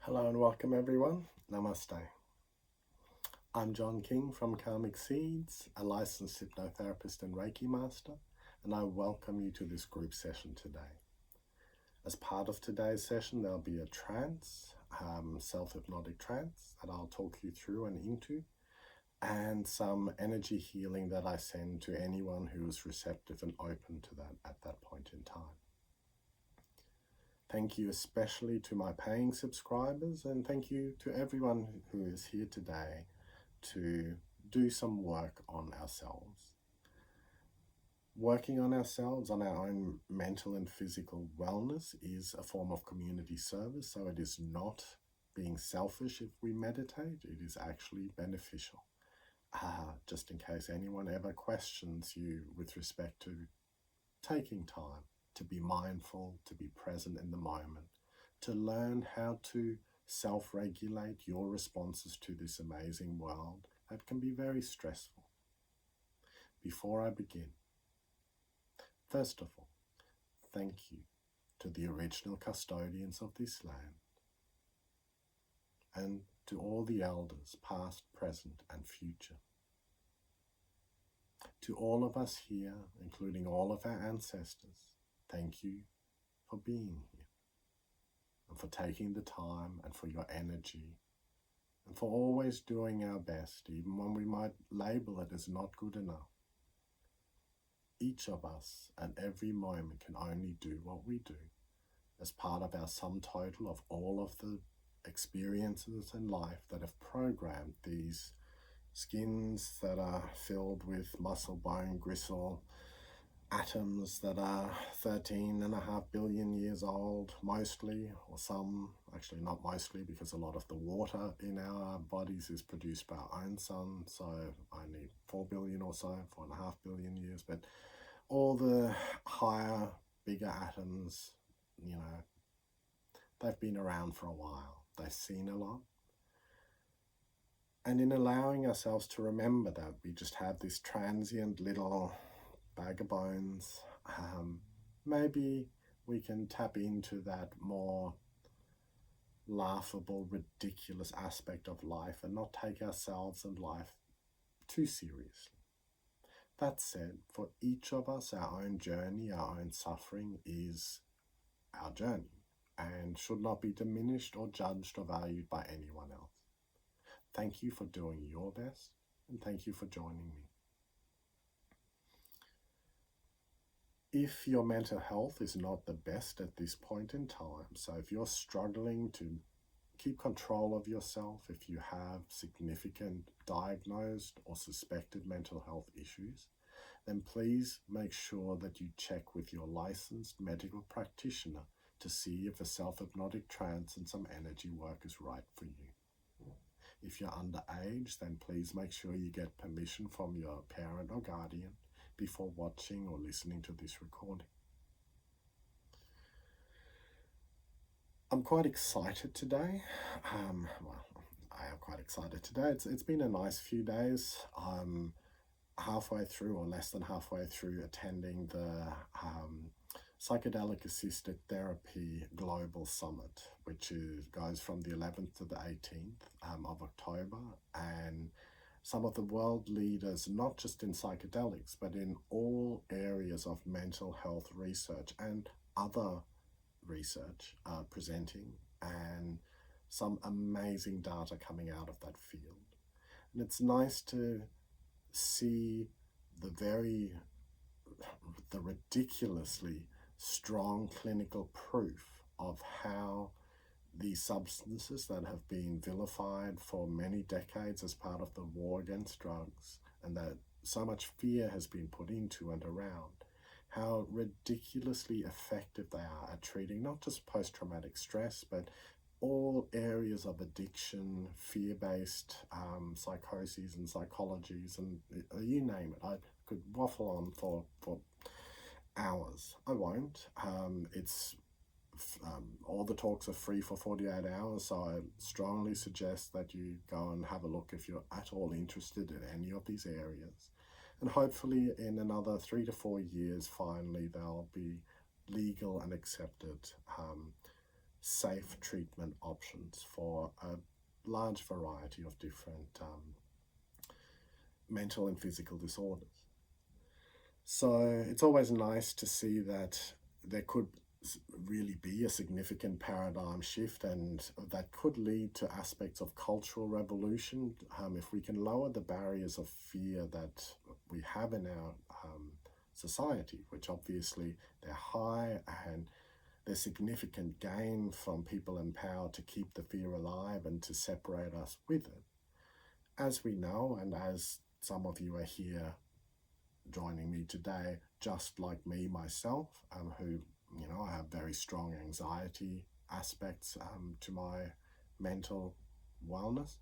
Hello and welcome everyone. Namaste. I'm John King from Karmic Seeds, a licensed hypnotherapist and Reiki master, and I welcome you to this group session today. As part of today's session, there'll be a trance, self-hypnotic trance that I'll talk you through and into, and some energy healing that I send to anyone who is receptive and open to that at that point in time. Thank you especially to my paying subscribers, and thank you to everyone who is here today to do some work on ourselves. Working on ourselves, on our own mental and physical wellness is a form of community service, so it is not being selfish if we meditate, it is actually beneficial. Just in case anyone ever questions you with respect to taking time to be mindful, to be present in the moment, to learn how to self-regulate your responses to this amazing world that can be very stressful. Before I begin, first of all, thank you to the original custodians of this land and to all the elders, past, present, and future. To all of us here, including all of our ancestors, thank you for being here and for taking the time and for your energy and for always doing our best, even when we might label it as not good enough. Each of us at every moment can only do what we do as part of our sum total of all of the experiences in life that have programmed these skins that are filled with muscle, bone, gristle, atoms that are 13.5 billion years old, mostly, or some, actually not mostly, because a lot of the water in our bodies is produced by our own sun, so only 4 billion or so, 4.5 billion years, but all the higher, bigger atoms, they've been around for a while, they've seen a lot. And in allowing ourselves to remember that we just have this transient little bag of bones, maybe we can tap into that more laughable, ridiculous aspect of life and not take ourselves and life too seriously. That said, for each of us, our own journey, our own suffering is our journey and should not be diminished or judged or valued by anyone else. Thank you for doing your best, and thank you for joining me. If your mental health is not the best at this point in time, so if you're struggling to keep control of yourself, if you have significant diagnosed or suspected mental health issues, then please make sure that you check with your licensed medical practitioner to see if a self-hypnotic trance and some energy work is right for you. If you're underage, then please make sure you get permission from your parent or guardian before watching or listening to this recording. I'm quite excited today. I am quite excited today. It's been a nice few days. I'm halfway through, or less than halfway through, attending the Psychedelic Assisted Therapy Global Summit, which goes from the 11th to the 18th of October, and some of the world leaders, not just in psychedelics, but in all areas of mental health research and other research are presenting, and some amazing data coming out of that field. And it's nice to see the ridiculously strong clinical proof of how these substances that have been vilified for many decades as part of the war against drugs, and that so much fear has been put into and around, how ridiculously effective they are at treating not just post-traumatic stress, but all areas of addiction, fear-based psychoses and psychologies, and you name it. I could waffle on for hours. I won't. All the talks are free for 48 hours, so I strongly suggest that you go and have a look if you're at all interested in any of these areas. And hopefully in another 3 to 4 years, finally, they'll be legal and accepted safe treatment options for a large variety of different mental and physical disorders. So it's always nice to see that there could really be a significant paradigm shift, and that could lead to aspects of cultural revolution if we can lower the barriers of fear that we have in our society, which obviously they're high, and there's significant gain from people in power to keep the fear alive and to separate us with it. As we know, and as some of you are here joining me today, just like me myself, who, I have very strong anxiety aspects to my mental wellness,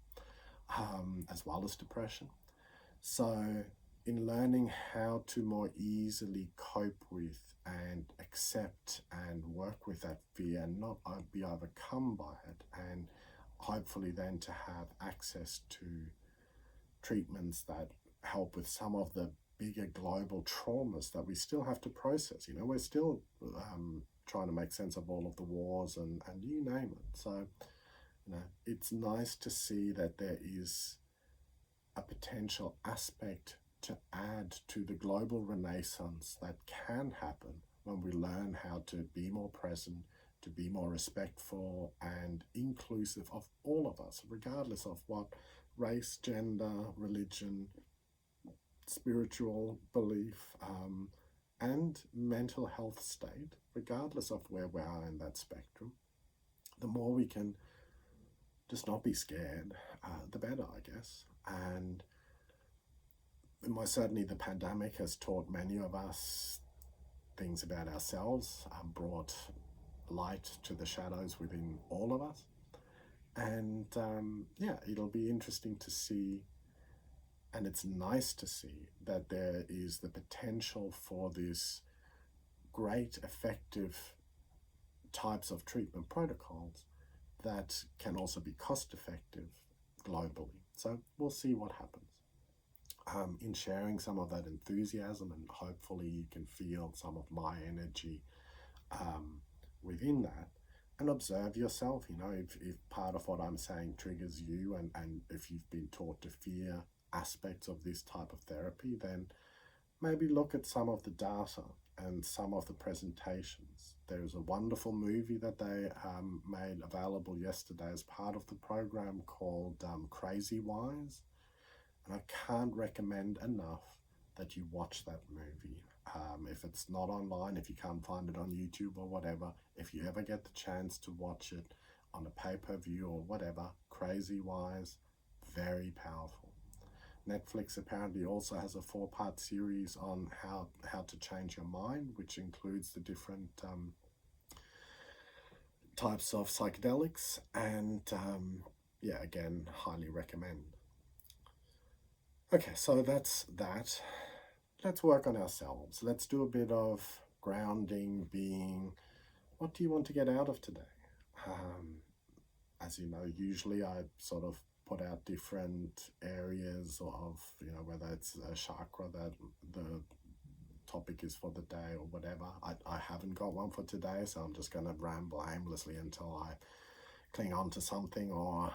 as well as depression. So in learning how to more easily cope with and accept and work with that fear and not be overcome by it, and hopefully then to have access to treatments that help with some of the bigger global traumas that we still have to process. We're still trying to make sense of all of the wars and you name it. So, it's nice to see that there is a potential aspect to add to the global renaissance that can happen when we learn how to be more present, to be more respectful and inclusive of all of us, regardless of what race, gender, religion, spiritual belief, and mental health state, regardless of where we are in that spectrum. The more we can just not be scared, the better, I guess. And most certainly the pandemic has taught many of us things about ourselves, brought light to the shadows within all of us. And it'll be interesting to see, and it's nice to see, that there is the potential for this great effective types of treatment protocols that can also be cost effective globally. So we'll see what happens. In sharing some of that enthusiasm, and hopefully you can feel some of my energy within that, and observe yourself. If part of what I'm saying triggers you, and if you've been taught to fear aspects of this type of therapy, then maybe look at some of the data and some of the presentations. There's a wonderful movie that they made available yesterday as part of the program called Crazy Wise. And I can't recommend enough that you watch that movie. If it's not online, if you can't find it on YouTube or whatever, if you ever get the chance to watch it on a pay-per-view or whatever, Crazy Wise, very powerful. Netflix apparently also has a 4-part series on how to change your mind, which includes the different types of psychedelics, and again, highly recommend. Okay, so that's that. Let's work on ourselves. Let's do a bit of grounding, being. What do you want to get out of today? As you know, usually I sort of put out different areas of, whether it's a chakra that the topic is for the day or whatever. I haven't got one for today, so I'm just going to ramble aimlessly until I cling on to something, or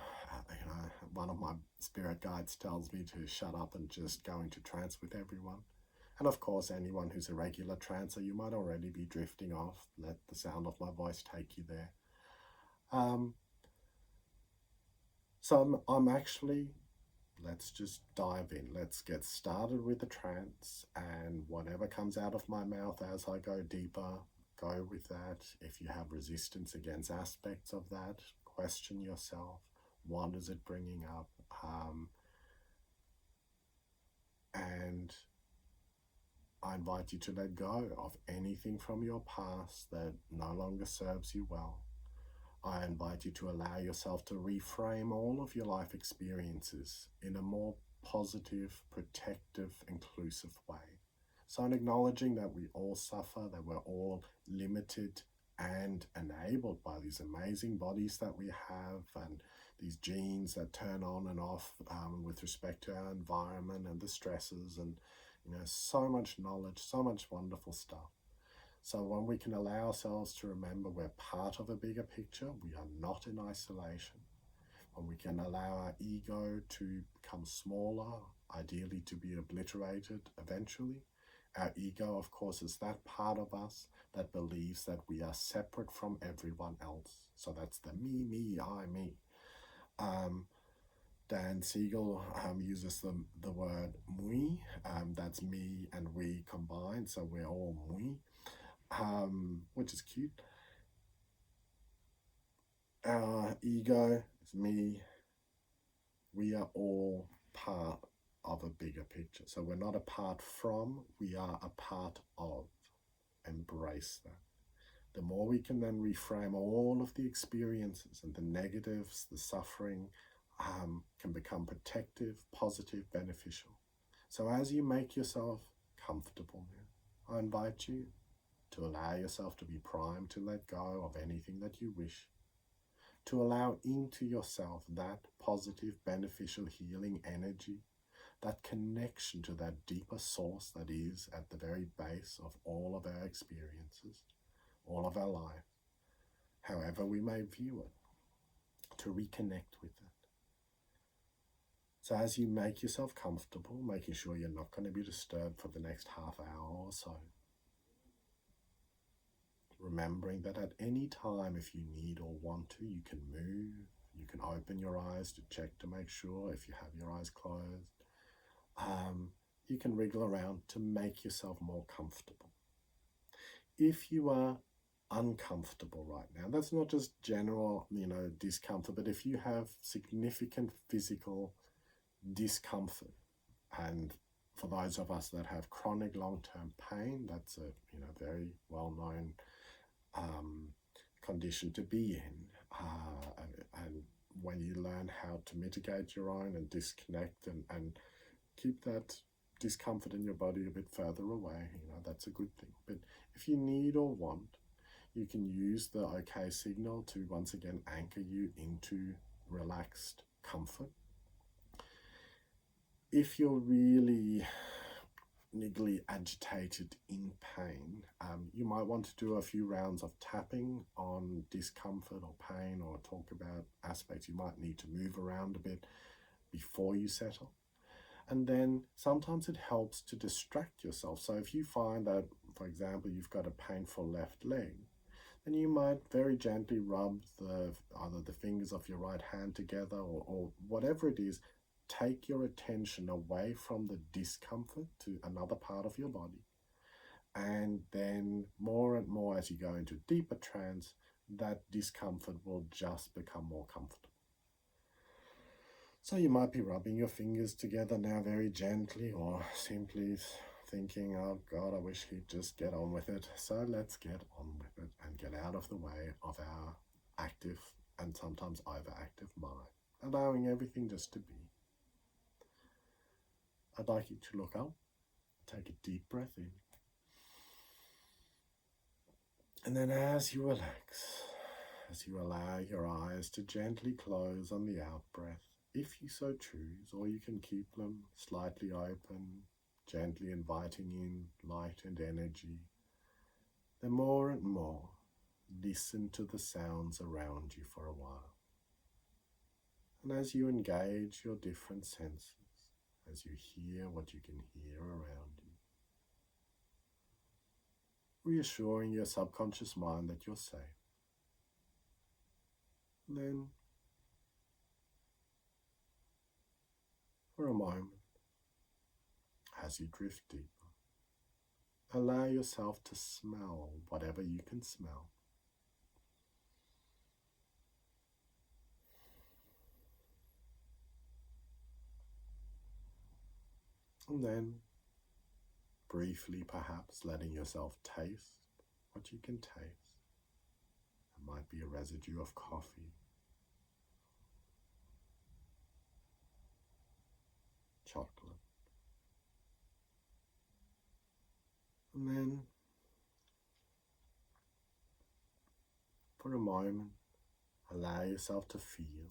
one of my spirit guides tells me to shut up and just go into trance with everyone. And of course, anyone who's a regular trancer, you might already be drifting off. Let the sound of my voice take you there. So I'm actually, let's just dive in. Let's get started with the trance, and whatever comes out of my mouth as I go deeper, go with that. If you have resistance against aspects of that, question yourself. What is it bringing up? And I invite you to let go of anything from your past that no longer serves you well. I invite you to allow yourself to reframe all of your life experiences in a more positive, protective, inclusive way. So in acknowledging that we all suffer, that we're all limited and enabled by these amazing bodies that we have, and these genes that turn on and off with respect to our environment and the stresses, and so much knowledge, so much wonderful stuff. So when we can allow ourselves to remember we're part of a bigger picture, we are not in isolation. When we can allow our ego to become smaller, ideally to be obliterated eventually. Our ego, of course, is that part of us that believes that we are separate from everyone else. So that's the me, I, me. Dan Siegel uses the word mui. That's me and we combined, so we're all mui, which is cute. Our ego is me. We are all part of a bigger picture. So we're not apart from, we are a part of. Embrace that. The more we can then reframe all of the experiences and the negatives, the suffering, can become protective, positive, beneficial. So as you make yourself comfortable now, I invite you to allow yourself to be primed to let go of anything that you wish, to allow into yourself that positive, beneficial, healing energy, that connection to that deeper source that is at the very base of all of our experiences, all of our life, however we may view it, to reconnect with it. So as you make yourself comfortable, making sure you're not going to be disturbed for the next half hour or so, remembering that at any time, if you need or want to, you can move, you can open your eyes to check to make sure if you have your eyes closed. You can wriggle around to make yourself more comfortable. If you are uncomfortable right now, that's not just general, discomfort, but if you have significant physical discomfort, and for those of us that have chronic long-term pain, that's a very well-known condition to be in, and when you learn how to mitigate your own and disconnect and keep that discomfort in your body a bit further away, that's a good thing. But if you need or want, you can use the OK signal to once again anchor you into relaxed comfort. If you're really niggly, agitated, in pain, you might want to do a few rounds of tapping on discomfort or pain, or talk about aspects you might need to move around a bit before you settle. And then sometimes it helps to distract yourself. So if you find that, for example, you've got a painful left leg, then you might very gently rub either the fingers of your right hand together or whatever it is. Take your attention away from the discomfort to another part of your body. And then more and more as you go into deeper trance, that discomfort will just become more comfortable. So you might be rubbing your fingers together now very gently, or simply thinking, oh God, I wish he'd just get on with it. So let's get on with it and get out of the way of our active and sometimes overactive mind, allowing everything just to be. I'd like you to look up, take a deep breath in, and then as you relax, as you allow your eyes to gently close on the out-breath, if you so choose, or you can keep them slightly open, gently inviting in light and energy, then more and more listen to the sounds around you for a while. And as you engage your different senses, as you hear what you can hear around you, reassuring your subconscious mind that you're safe. And then, for a moment, as you drift deeper, allow yourself to smell whatever you can smell. And then, briefly perhaps letting yourself taste what you can taste. It might be a residue of coffee, chocolate. And then, for a moment, allow yourself to feel.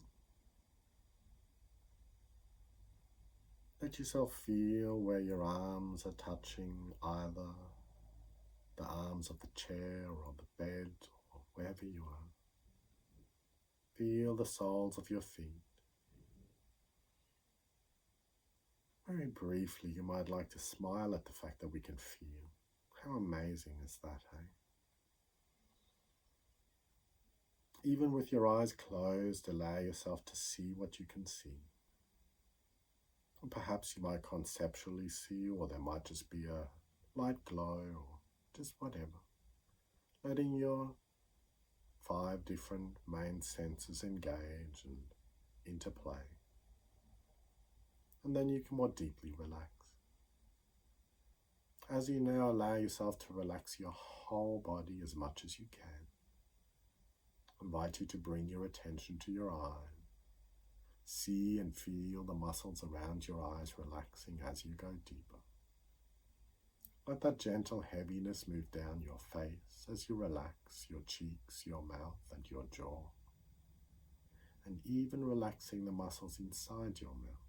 Let yourself feel where your arms are touching either the arms of the chair or the bed or wherever you are. Feel the soles of your feet. Very briefly, you might like to smile at the fact that we can feel. How amazing is that, hey? Even with your eyes closed, allow yourself to see what you can see. Or perhaps you might conceptually see, or there might just be a light glow, or just whatever. Letting your 5 different main senses engage and interplay. And then you can more deeply relax. As you now allow yourself to relax your whole body as much as you can, I invite you to bring your attention to your eyes. See and feel the muscles around your eyes relaxing as you go deeper. Let that gentle heaviness move down your face as you relax your cheeks, your mouth, and your jaw, and even relaxing the muscles inside your mouth.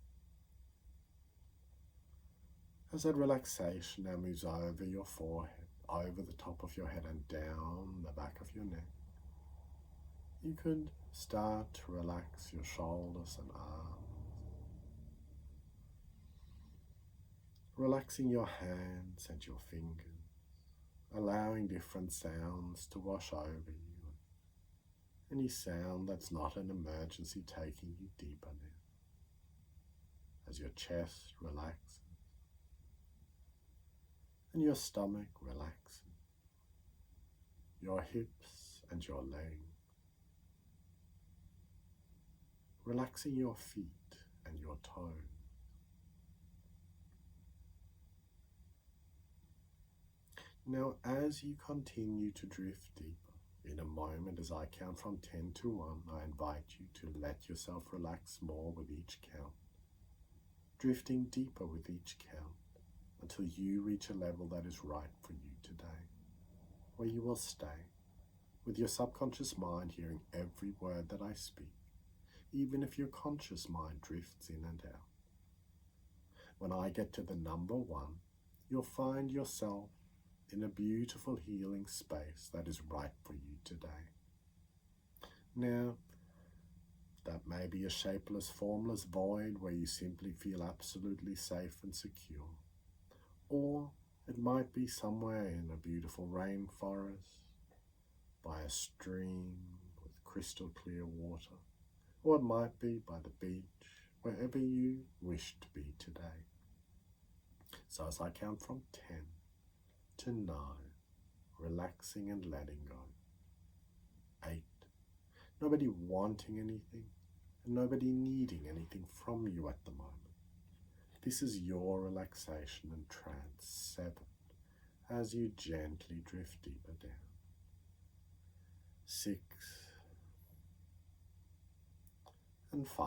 As that relaxation now moves over your forehead, over the top of your head and down the back of your neck, you could start to relax your shoulders and arms, relaxing your hands and your fingers, allowing different sounds to wash over you. Any sound that's not an emergency taking you deeper now, as your chest relaxes and your stomach relaxes, your hips and your legs, relaxing your feet and your toes. Now, as you continue to drift deeper, in a moment as I count from 10 to 1, I invite you to let yourself relax more with each count, drifting deeper with each count until you reach a level that is right for you today, where you will stay with your subconscious mind hearing every word that I speak, even if your conscious mind drifts in and out. When I get to the number 1, you'll find yourself in a beautiful healing space that is right for you today. Now, that may be a shapeless, formless void where you simply feel absolutely safe and secure. Or it might be somewhere in a beautiful rainforest, by a stream with crystal clear water. Or it might be by the beach, wherever you wish to be today. So as I count from 10 to 9, relaxing and letting go. 8, nobody wanting anything and nobody needing anything from you at the moment. This is your relaxation and trance. 7, as you gently drift deeper down. 6 and 5,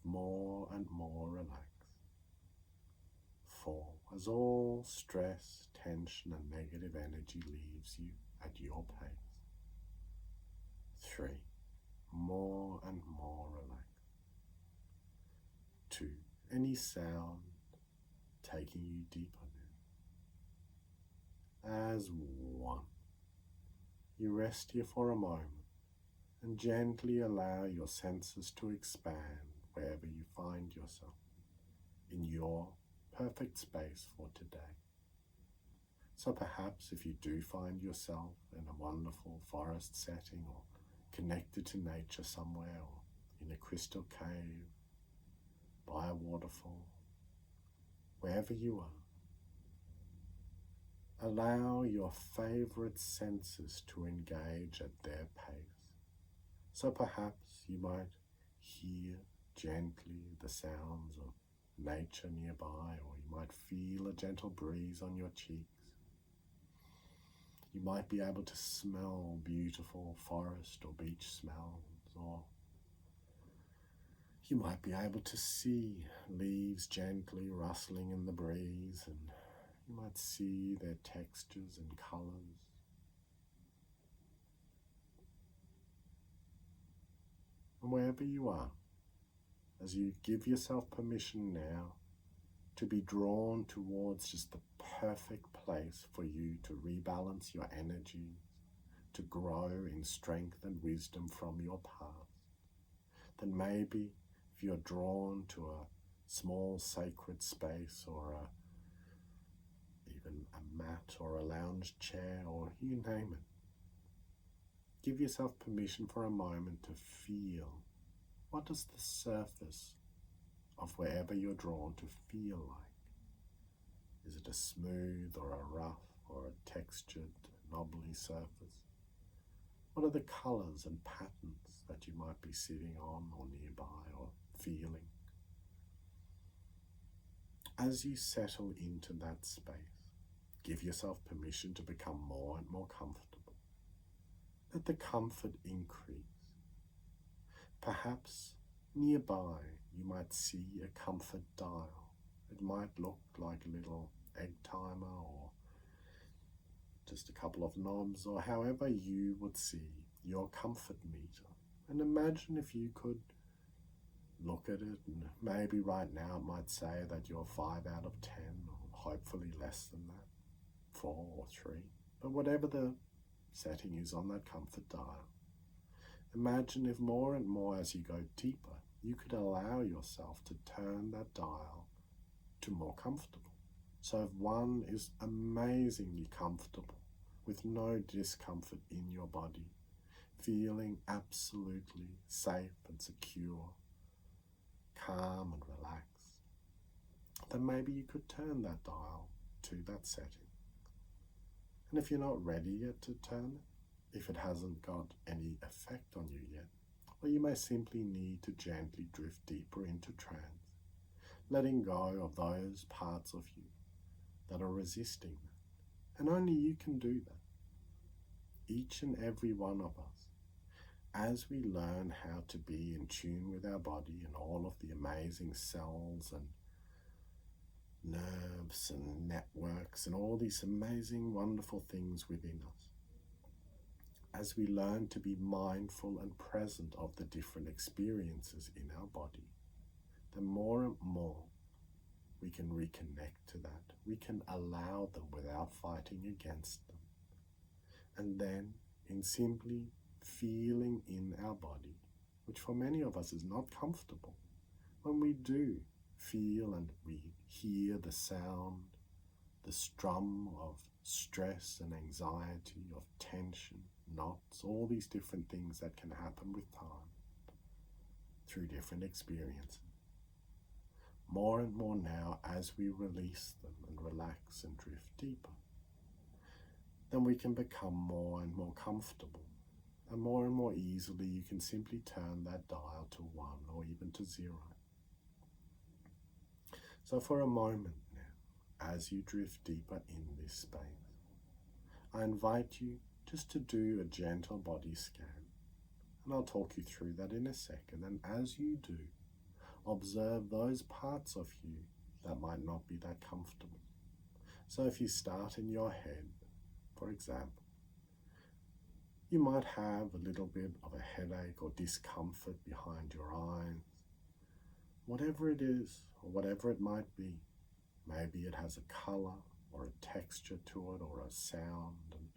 more and more relaxed. 4, as all stress, tension and negative energy leaves you at your pace. 3, more and more relaxed. 2, any sound taking you deeper now. As 1, you rest here for a moment and gently allow your senses to expand wherever you find yourself in your perfect space for today. So perhaps if you do find yourself in a wonderful forest setting or connected to nature somewhere or in a crystal cave, by a waterfall, wherever you are, allow your favorite senses to engage at their pace. So perhaps you might hear gently the sounds of nature nearby, or you might feel a gentle breeze on your cheeks. You might be able to smell beautiful forest or beach smells, or you might be able to see leaves gently rustling in the breeze, and you might see their textures and colors. And wherever you are, as you give yourself permission now to be drawn towards just the perfect place for you to rebalance your energies, to grow in strength and wisdom from your past, then maybe if you're drawn to a small sacred space or even a mat or a lounge chair or you name it, give yourself permission for a moment to feel what does the surface of wherever you're drawn to feel like. Is it a smooth or a rough or a textured, knobbly surface? What are the colours and patterns that you might be sitting on or nearby or feeling? As you settle into that space, give yourself permission to become more and more comfortable. Let the comfort increase. Perhaps nearby you might see a comfort dial. It might look like a little egg timer or just a couple of knobs or however you would see your comfort meter. And imagine if you could look at it and maybe right now it might say that you're 5 out of 10 or hopefully less than that, 4 or 3. But whatever the setting is on that comfort dial, imagine if more and more as you go deeper, you could allow yourself to turn that dial to more comfortable. So if 1 is amazingly comfortable with no discomfort in your body, feeling absolutely safe and secure, calm and relaxed, then maybe you could turn that dial to that setting. And if you're not ready yet to turn it, if it hasn't got any effect on you yet, well, you may simply need to gently drift deeper into trance, letting go of those parts of you that are resisting that. And only you can do that. Each and every one of us, as we learn how to be in tune with our body and all of the amazing cells and nerves and networks and all these amazing, wonderful things within us, as we learn to be mindful and present of the different experiences in our body, then more and more we can reconnect to that. We can allow them without fighting against them. And then in simply feeling in our body, which for many of us is not comfortable, when we do feel and we hear the sound, the strum of stress and anxiety, of tension, knots, all these different things that can happen with time through different experiences. More and more now, as we release them and relax and drift deeper, then we can become more and more comfortable. And more easily you can simply turn that dial to 1 or even to 0. So for a moment now, as you drift deeper in this space, I invite you just to do a gentle body scan. And I'll talk you through that in a second. And as you do, observe those parts of you that might not be that comfortable. So if you start in your head, for example, you might have a little bit of a headache or discomfort behind your eyes. Whatever it is, or whatever it might be, maybe it has a color or a texture to it or a sound. And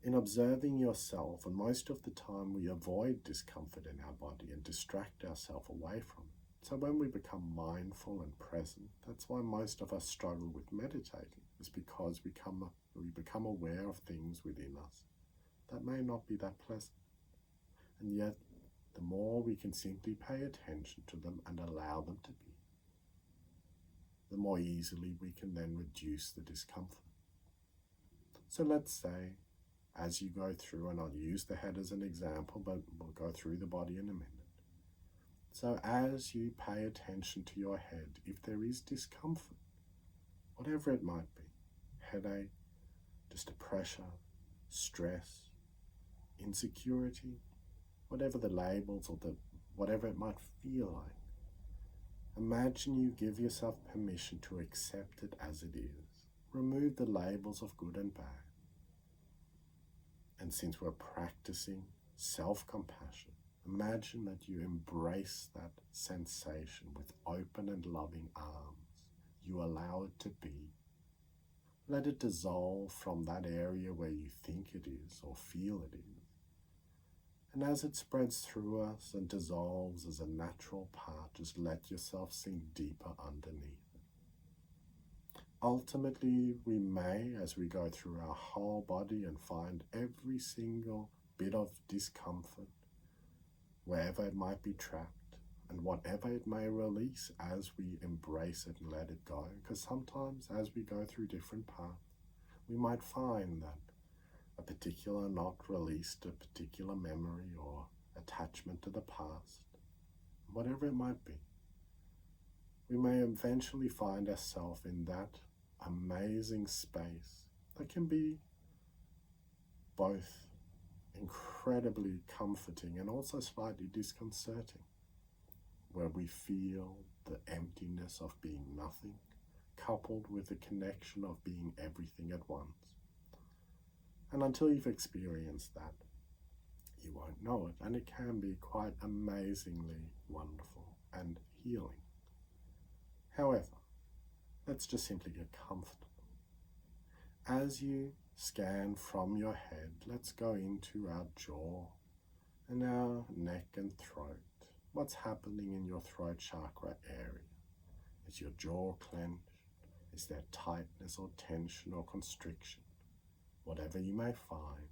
in observing yourself, and most of the time we avoid discomfort in our body and distract ourselves away from it. So when we become mindful and present, that's why most of us struggle with meditating, is because we become aware of things within us that may not be that pleasant. And yet, the more we can simply pay attention to them and allow them to be, the more easily we can then reduce the discomfort. So let's say, as you go through, and I'll use the head as an example, but we'll go through the body in a minute. So as you pay attention to your head, if there is discomfort, whatever it might be, headache, just a pressure, stress, insecurity, whatever the labels or whatever it might feel like, imagine you give yourself permission to accept it as it is. Remove the labels of good and bad. And since we're practicing self-compassion, imagine that you embrace that sensation with open and loving arms. You allow it to be. Let it dissolve from that area where you think it is or feel it is. And as it spreads through us and dissolves as a natural part, just let yourself sink deeper underneath it. Ultimately, we may, as we go through our whole body and find every single bit of discomfort, wherever it might be trapped, and whatever it may release as we embrace it and let it go. Because sometimes as we go through different paths, we might find that a particular knot released a particular memory or attachment to the past, whatever it might be. We may eventually find ourselves in that amazing space that can be both incredibly comforting and also slightly disconcerting, where we feel the emptiness of being nothing, coupled with the connection of being everything at once. And until you've experienced that, you won't know it, and it can be quite amazingly wonderful and healing. However, let's just simply get comfortable. As you scan from your head, let's go into our jaw and our neck and throat. What's happening in your throat chakra area? Is your jaw clenched? Is there tightness or tension or constriction? Whatever you may find,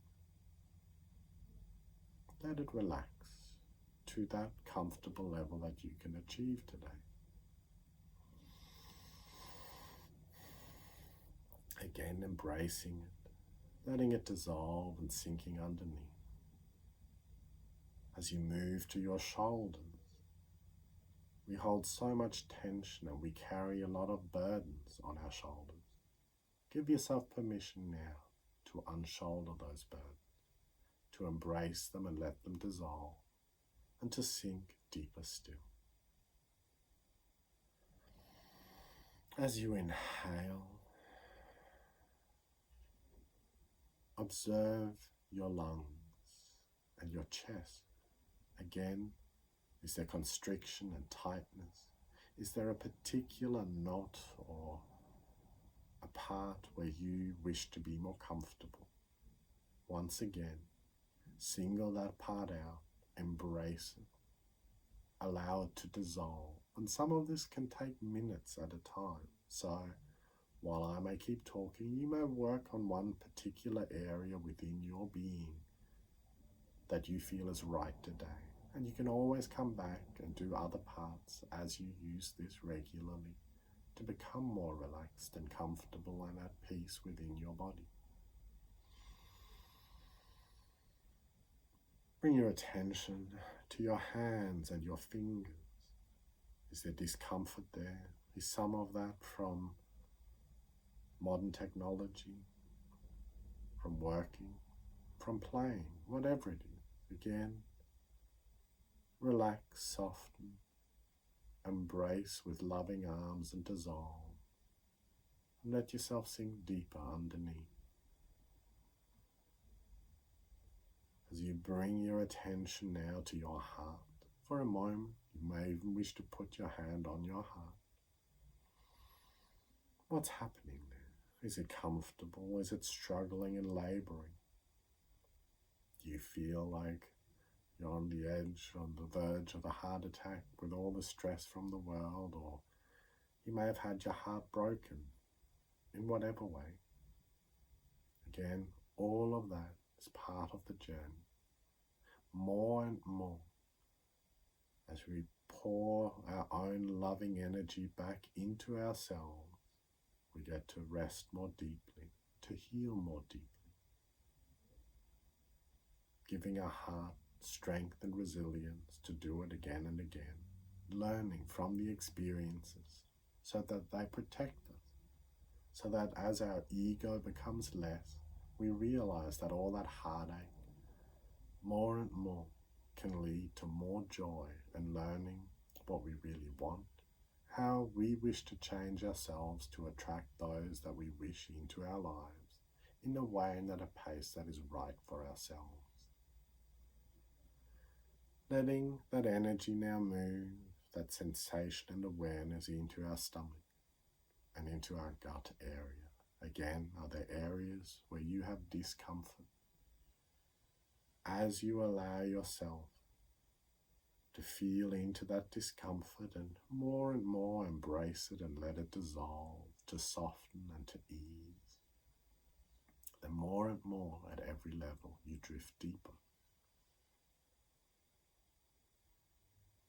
let it relax to that comfortable level that you can achieve today. Again, embracing it, letting it dissolve and sinking underneath. As you move to your shoulders, we hold so much tension and we carry a lot of burdens on our shoulders. Give yourself permission now to unshoulder those burdens, to embrace them and let them dissolve, and to sink deeper still. As you inhale, observe your lungs and your chest. Again, is there constriction and tightness? Is there a particular knot or a part where you wish to be more comfortable? Once again, single that part out, embrace it, allow it to dissolve. And some of this can take minutes at a time. So while I may keep talking, you may work on one particular area within your being that you feel is right today. And you can always come back and do other parts as you use this regularly to become more relaxed and comfortable and at peace within your body. Bring your attention to your hands and your fingers. Is there discomfort there? Is some of that from modern technology, from working, from playing, whatever it is? Again, relax, soften, embrace with loving arms and dissolve. And let yourself sink deeper underneath. As you bring your attention now to your heart, for a moment, you may even wish to put your hand on your heart. What's happening there? Is it comfortable? Is it struggling and laboring? Do you feel like you're on the edge, on the verge of a heart attack with all the stress from the world, or you may have had your heart broken in whatever way? Again, all of that is part of the journey. More and more, as we pour our own loving energy back into ourselves, we get to rest more deeply, to heal more deeply, giving our heart strength and resilience to do it again and again, learning from the experiences so that they protect us, so that as our ego becomes less, we realize that all that heartache, more and more, can lead to more joy and learning what we really want, how we wish to change ourselves to attract those that we wish into our lives in a way and at a pace that is right for ourselves. Letting that energy now move, that sensation and awareness into our stomach and into our gut area. Again, are there areas where you have discomfort? As you allow yourself to feel into that discomfort and more embrace it and let it dissolve, to soften and to ease, then more and more at every level you drift deeper.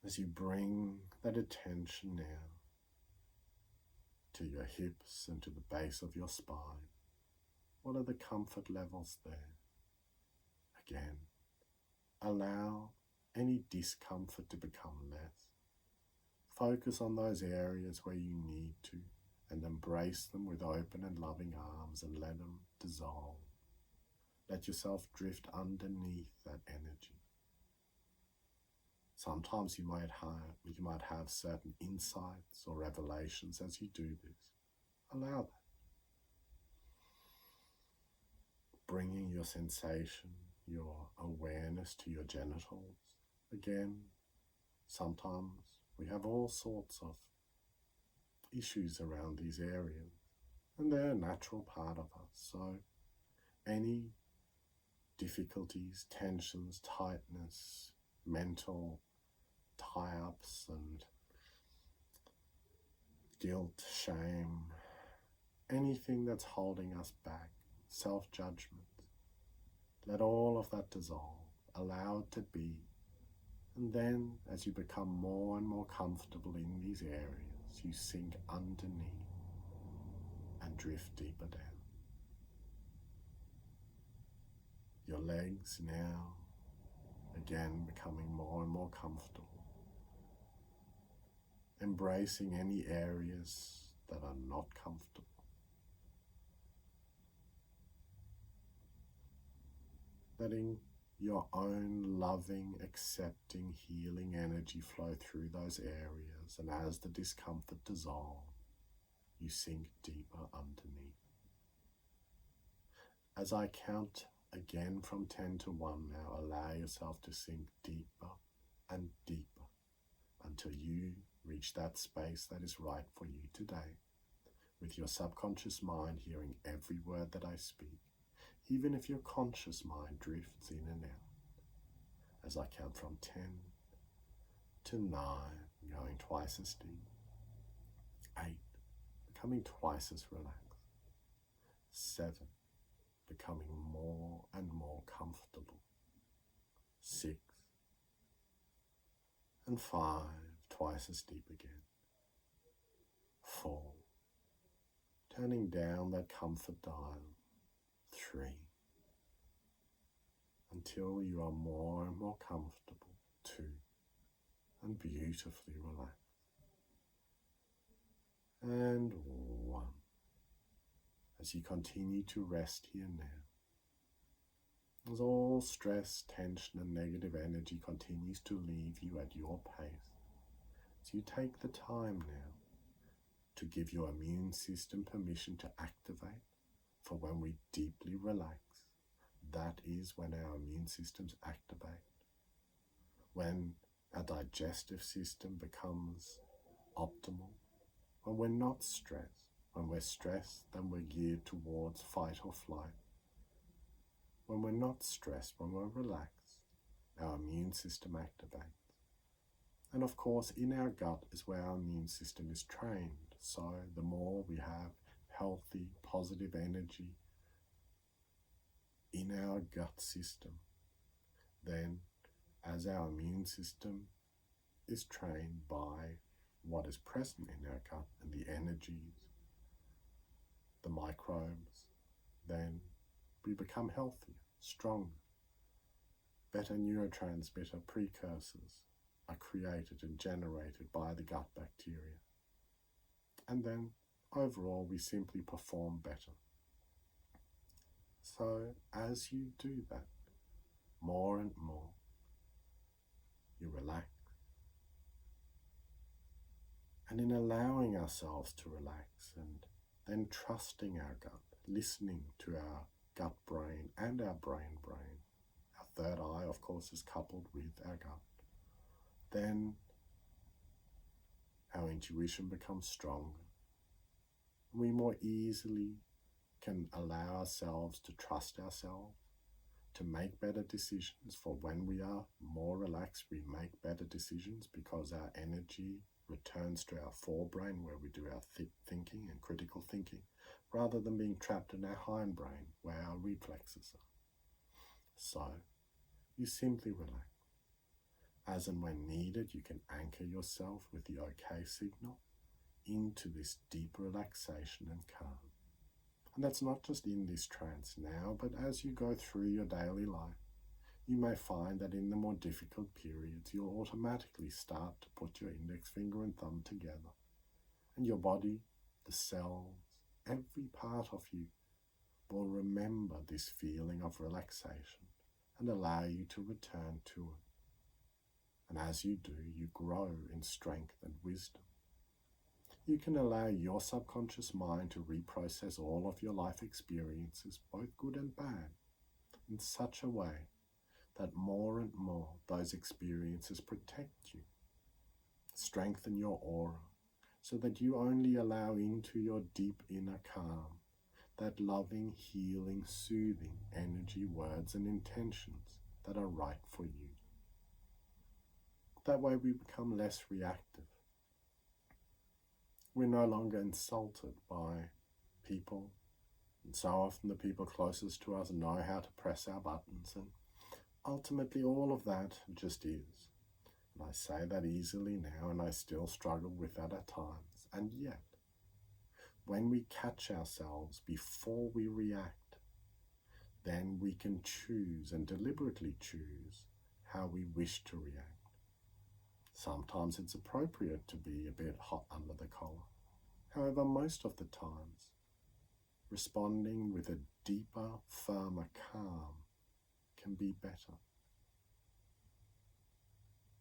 As you bring that attention now to your hips and to the base of your spine, what are the comfort levels there? Again, allow any discomfort to become less. Focus on those areas where you need to and embrace them with open and loving arms and let them dissolve. Let yourself drift underneath that energy. Sometimes you might have certain insights or revelations as you do this. Allow that. Bringing your sensation, your awareness to your genitals. Again, sometimes we have all sorts of issues around these areas, and they're a natural part of us. So any difficulties, tensions, tightness, mental tie-ups and guilt, shame, anything that's holding us back, self-judgment, let all of that dissolve, allow it to be. And then, as you become more and more comfortable in these areas, you sink underneath and drift deeper down. Your legs now, again, becoming more and more comfortable. Embracing any areas that are not comfortable. Letting your own loving, accepting, healing energy flow through those areas, and as the discomfort dissolves, you sink deeper underneath. As I count again from 10 to 1 now, allow yourself to sink deeper and deeper until you reach that space that is right for you today, with your subconscious mind hearing every word that I speak, even if your conscious mind drifts in and out. As I count from 10 to 9, going twice as deep, 8, becoming twice as relaxed, 7, becoming more and more comfortable, 6, and 5, twice as deep again, 4, turning down that comfort dial, 3, until you are more and more comfortable, 2, and beautifully relaxed, and 1. As you continue to rest here now, as all stress, tension and negative energy continues to leave you at your pace, as you take the time now to give your immune system permission to activate, for when we deeply relax, that is when our immune systems activate. When our digestive system becomes optimal, when we're not stressed. When we're stressed, then we're geared towards fight or flight. When we're not stressed, when we're relaxed, our immune system activates. And of course, in our gut is where our immune system is trained. So the more we have healthy, positive energy in our gut system, then as our immune system is trained by what is present in our gut and the energies, the microbes, then we become healthier, stronger. Better neurotransmitter precursors are created and generated by the gut bacteria. And then overall we simply perform better. So as you do that, more and more, you relax. And in allowing ourselves to relax and then trusting our gut, listening to our gut brain and our brain. Our third eye, of course, is coupled with our gut. Then our intuition becomes stronger. We more easily can allow ourselves to trust ourselves, to make better decisions. For when we are more relaxed, we make better decisions because our energy returns to our forebrain where we do our thinking and critical thinking, rather than being trapped in our hindbrain where our reflexes are. So, you simply relax. As and when needed, you can anchor yourself with the OK signal into this deep relaxation and calm. And that's not just in this trance now, but as you go through your daily life, you may find that in the more difficult periods, you'll automatically start to put your index finger and thumb together. And your body, the cells, every part of you will remember this feeling of relaxation and allow you to return to it. And as you do, you grow in strength and wisdom. You can allow your subconscious mind to reprocess all of your life experiences, both good and bad, in such a way that more and more those experiences protect you, strengthen your aura, so that you only allow into your deep inner calm that loving, healing, soothing energy, words and intentions that are right for you. That way we become less reactive. We're no longer insulted by people, and so often the people closest to us know how to press our buttons, and ultimately all of that just is. And I say that easily now, and I still struggle with that at times. And yet, when we catch ourselves before we react, then we can choose and deliberately choose how we wish to react. Sometimes it's appropriate to be a bit hot under the collar. However, most of the times, responding with a deeper, firmer calm can be better.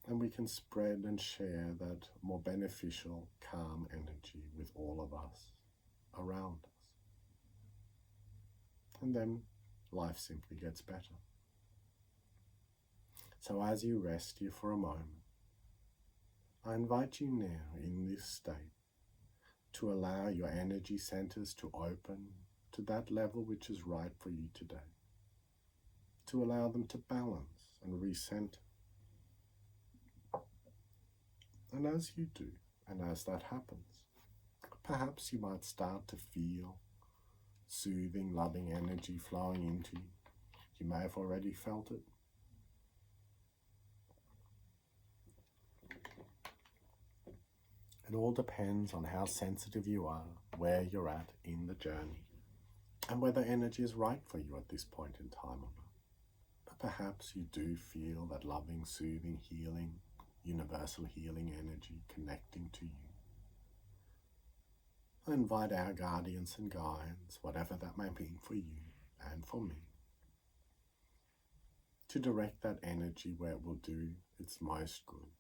And we can spread and share that more beneficial, calm energy with all of us around us. And then life simply gets better. So as you rest here for a moment, I invite you now in this state to allow your energy centers to open to that level which is right for you today, to allow them to balance and recenter. And as you do, and as that happens, perhaps you might start to feel soothing, loving energy flowing into you. You may have already felt it. It all depends on how sensitive you are, where you're at in the journey, and whether energy is right for you at this point in time or not. But perhaps you do feel that loving, soothing, healing, universal healing energy connecting to you. I invite our guardians and guides, whatever that may mean for you and for me, to direct that energy where it will do its most good.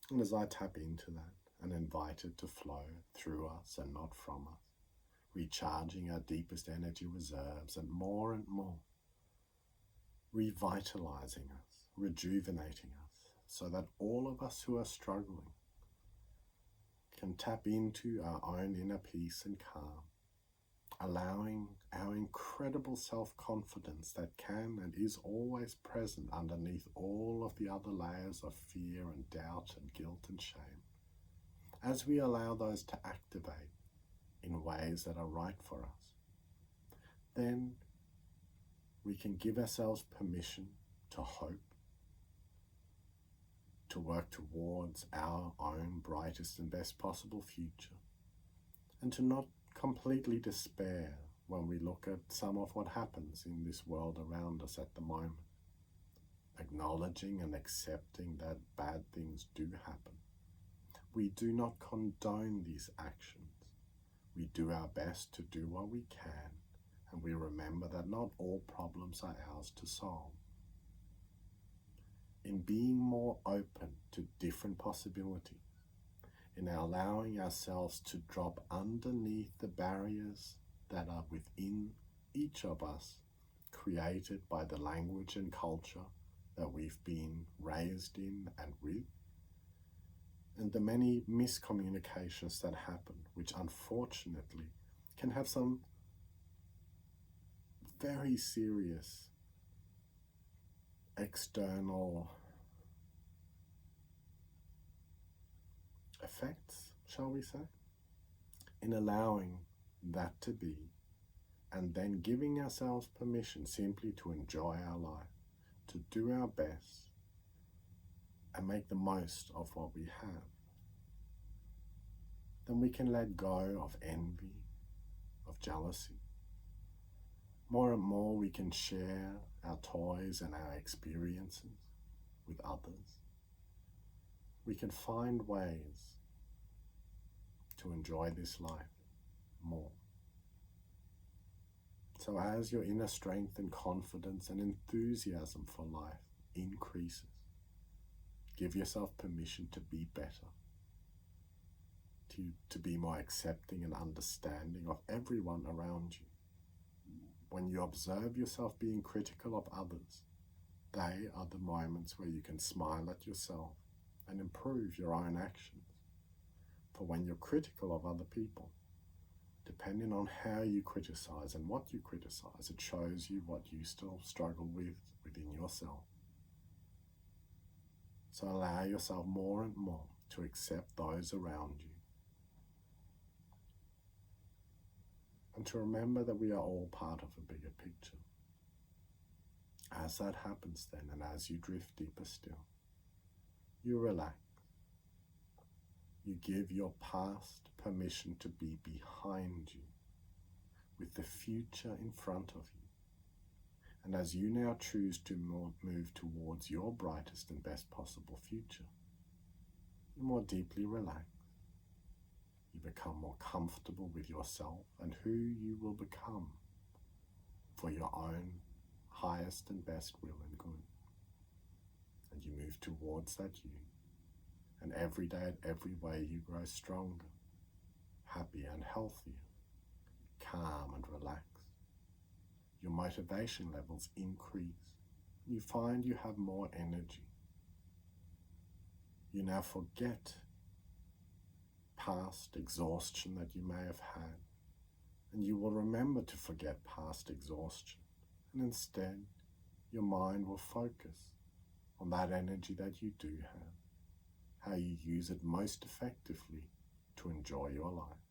And as I tap into that and invite it to flow through us and not from us, recharging our deepest energy reserves and more revitalizing us, rejuvenating us, so that all of us who are struggling can tap into our own inner peace and calm, allowing our incredible self-confidence that can and is always present underneath all of the other layers of fear and doubt and guilt and shame. As we allow those to activate in ways that are right for us, then we can give ourselves permission to hope, to work towards our own brightest and best possible future, and to not completely despair when we look at some of what happens in this world around us at the moment. Acknowledging and accepting that bad things do happen. We do not condone these actions. We do our best to do what we can, and we remember that not all problems are ours to solve. In being more open to different possibilities, in allowing ourselves to drop underneath the barriers that are within each of us, created by the language and culture that we've been raised in and with, and the many miscommunications that happen, which unfortunately can have some very serious external effects, shall we say, in allowing that to be, and then giving ourselves permission simply to enjoy our life, to do our best and make the most of what we have. Then we can let go of envy, of jealousy. More and more we can share our toys and our experiences with others. We can find ways to enjoy this life more. So as your inner strength and confidence and enthusiasm for life increases, give yourself permission to be better, to be more accepting and understanding of everyone around you. When you observe yourself being critical of others, they are the moments where you can smile at yourself and improve your own actions. For when you're critical of other people, depending on how you criticize and what you criticize, it shows you what you still struggle with within yourself. So allow yourself more and more to accept those around you. And to remember that we are all part of a bigger picture. As that happens then, and as you drift deeper still, you relax. You give your past permission to be behind you, with the future in front of you. And as you now choose to move towards your brightest and best possible future, you more deeply relax. You become more comfortable with yourself and who you will become for your own highest and best will and good. And you move towards that you. And every day, in every way, you grow stronger, happier and healthier, calm and relaxed. Your motivation levels increase. You find you have more energy. You now forget past exhaustion that you may have had, and you will remember to forget past exhaustion, and instead your mind will focus on that energy that you do have, how you use it most effectively to enjoy your life.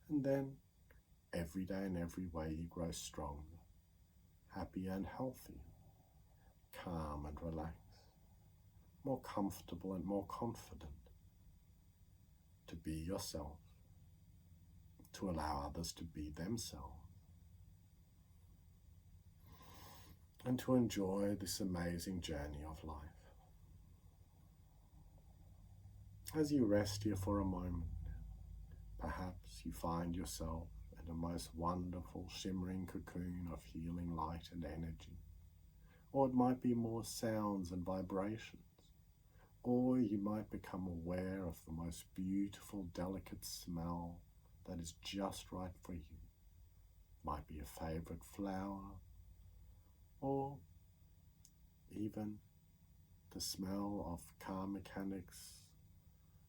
And then every day in every way you grow stronger, happier and healthier, calm and relaxed, more comfortable and more confident to be yourself, to allow others to be themselves, and to enjoy this amazing journey of life. As you rest here for a moment, perhaps you find yourself in a most wonderful shimmering cocoon of healing light and energy, or it might be more sounds and vibrations. Or you might become aware of the most beautiful, delicate smell that is just right for you. Might be a favorite flower, or even the smell of car mechanics,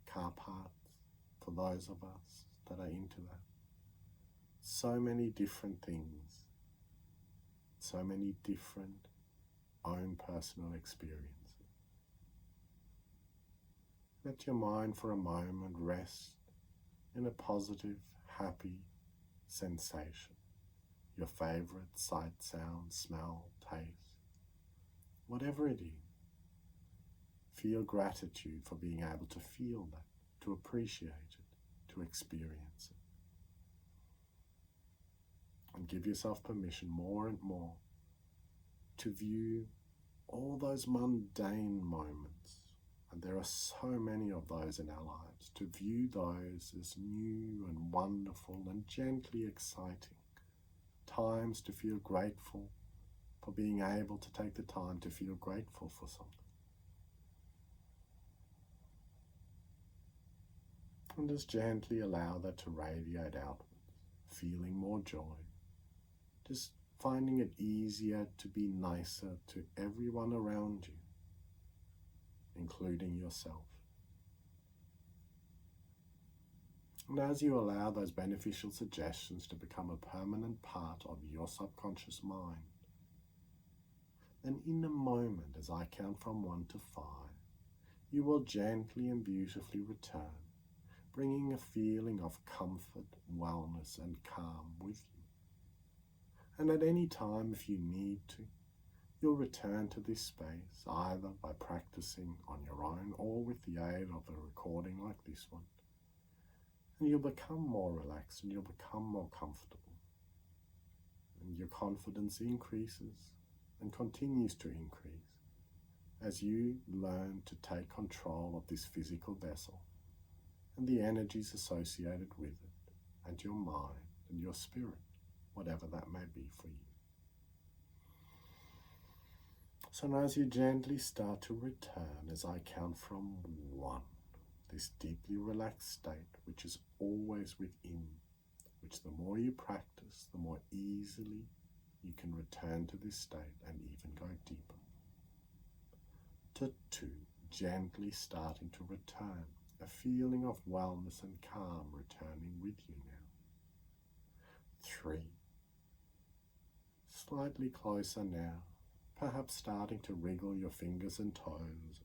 car parts, for those of us that are into that. So many different things, so many different own personal experiences. Let your mind for a moment rest in a positive, happy sensation. Your favorite sight, sound, smell, taste, whatever it is. Feel gratitude for being able to feel that, to appreciate it, to experience it. And give yourself permission more and more to view all those mundane moments, and there are so many of those in our lives, to view those as new and wonderful and gently exciting. Times to feel grateful for being able to take the time to feel grateful for something. And just gently allow that to radiate outwards, feeling more joy. Just finding it easier to be nicer to everyone around you, including yourself. And as you allow those beneficial suggestions to become a permanent part of your subconscious mind, then in a moment, as I count from 1 to 5, you will gently and beautifully return, bringing a feeling of comfort, wellness, and calm with you. And at any time, if you need to, you'll return to this space, either by practicing on your own or with the aid of a recording like this one. And you'll become more relaxed and you'll become more comfortable. And your confidence increases and continues to increase as you learn to take control of this physical vessel and the energies associated with it, and your mind and your spirit, whatever that may be for you. So now as you gently start to return, as I count from 1, this deeply relaxed state, which is always within, which the more you practice, the more easily you can return to this state and even go deeper. To 2, gently starting to return, a feeling of wellness and calm returning with you now. 3, slightly closer now, perhaps starting to wriggle your fingers and toes,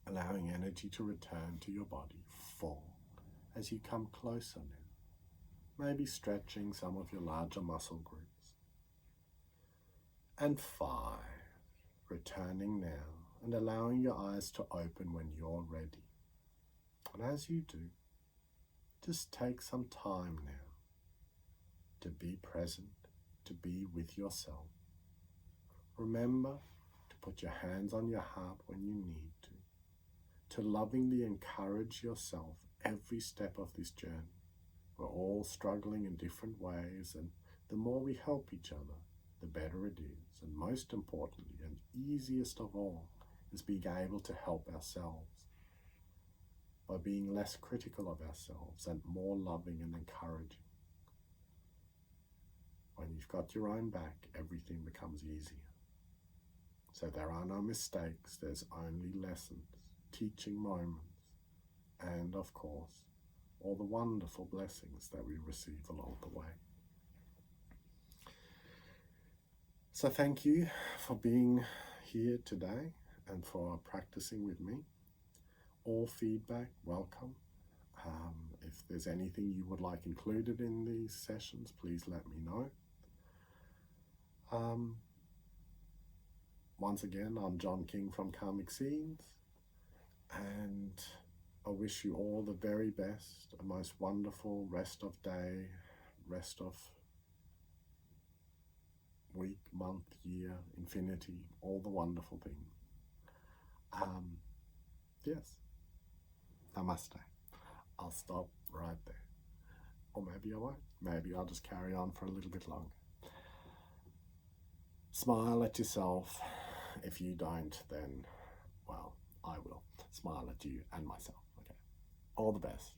allowing energy to return to your body. 4, as you come closer now, maybe stretching some of your larger muscle groups. And 5, returning now and allowing your eyes to open when you're ready. And as you do, just take some time now to be present, to be with yourself. Remember to put your hands on your heart when you need to lovingly encourage yourself every step of this journey. We're all struggling in different ways, and the more we help each other, the better it is. And most importantly, and easiest of all, is being able to help ourselves by being less critical of ourselves and more loving and encouraging. When you've got your own back, everything becomes easier. So there are no mistakes, there's only lessons, teaching moments, and of course, all the wonderful blessings that we receive along the way. So thank you for being here today and for practicing with me. All feedback, welcome. If there's anything you would like included in these sessions, please let me know. Once again, I'm John King from Karmic Seeds, and I wish you all the very best, a most wonderful rest of day, rest of week, month, year, infinity, all the wonderful things. Yes, Namaste. I'll stop right there. Or maybe I won't. Maybe I'll just carry on for a little bit longer. Smile at yourself. If you don't, then, well, I will smile at you and myself. Okay. All the best.